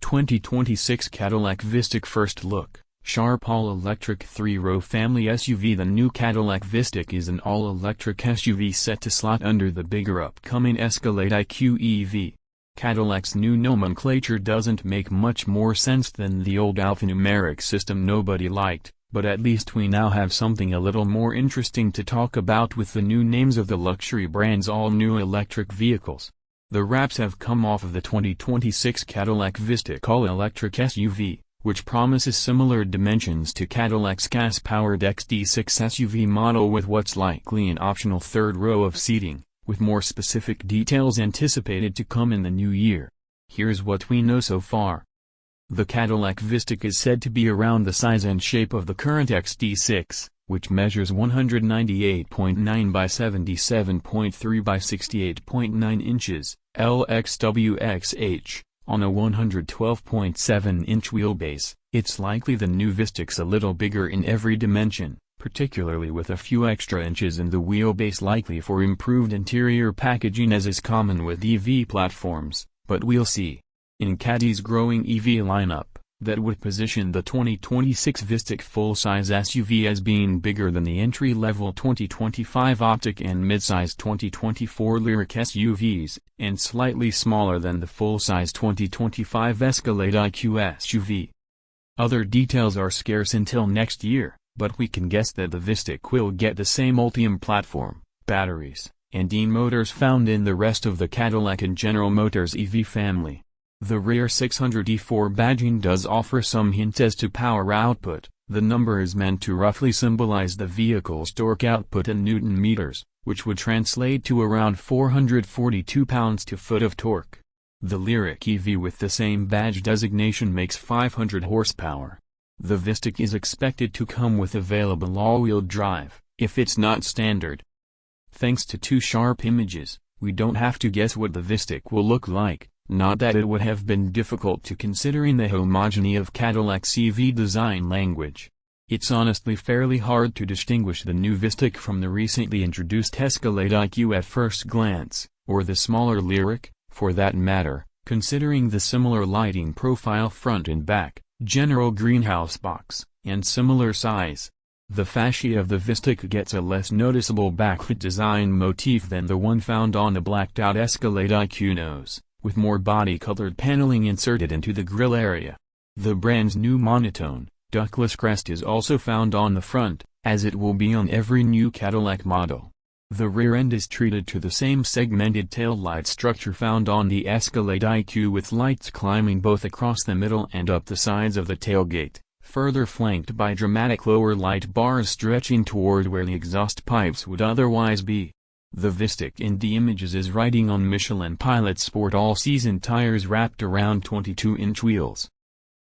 2026 Cadillac Vistic First Look, Sharp All-Electric 3-Row Family SUV. The new Cadillac Vistic is an all-electric SUV set to slot under the bigger upcoming Escalade IQ EV. Cadillac's new nomenclature doesn't make much more sense than the old alphanumeric system nobody liked, but at least we now have something a little more interesting to talk about with the new names of the luxury brand's all-new electric vehicles. The wraps have come off of the 2026 Cadillac Vistic all-electric SUV, which promises similar dimensions to Cadillac's gas-powered XD6 SUV model with what's likely an optional third row of seating, with more specific details anticipated to come in the new year. Here's what we know so far. The Cadillac Vistic is said to be around the size and shape of the current XD6, which measures 198.9 by 77.3 by 68.9 inches, LXWXH, on a 112.7-inch wheelbase. It's likely the new Vistic's a little bigger in every dimension, particularly with a few extra inches in the wheelbase, likely for improved interior packaging as is common with EV platforms, but we'll see. In Cadi's growing EV lineup, that would position the 2026 Vistic full-size SUV as being bigger than the entry-level 2025 Optic and midsize 2024 Lyriq SUVs, and slightly smaller than the full-size 2025 Escalade IQ SUV. Other details are scarce until next year, but we can guess that the Vistic will get the same Ultium platform, batteries, and e-motors found in the rest of the Cadillac and General Motors EV family. The rear 600E4 badging does offer some hints as to power output. The number is meant to roughly symbolize the vehicle's torque output in Newton meters, which would translate to around 442 pounds-to-foot of torque. The Lyriq EV with the same badge designation makes 500 horsepower. The Vistic is expected to come with available all-wheel drive, if it's not standard. Thanks to two sharp images, we don't have to guess what the Vistic will look like. Not that it would have been difficult to, considering the homogeny of Cadillac's EV design language. It's honestly fairly hard to distinguish the new Vistic from the recently introduced Escalade IQ at first glance, or the smaller Lyriq, for that matter, considering the similar lighting profile front and back, general greenhouse box, and similar size. The fascia of the Vistic gets a less noticeable backlit design motif than the one found on the blacked-out Escalade IQ nose, with more body-colored paneling inserted into the grille area. The brand's new monotone, ductless crest is also found on the front, as it will be on every new Cadillac model. The rear end is treated to the same segmented taillight structure found on the Escalade IQ, with lights climbing both across the middle and up the sides of the tailgate, further flanked by dramatic lower light bars stretching toward where the exhaust pipes would otherwise be. The Vistic in the images is riding on Michelin Pilot Sport all-season tires wrapped around 22-inch wheels.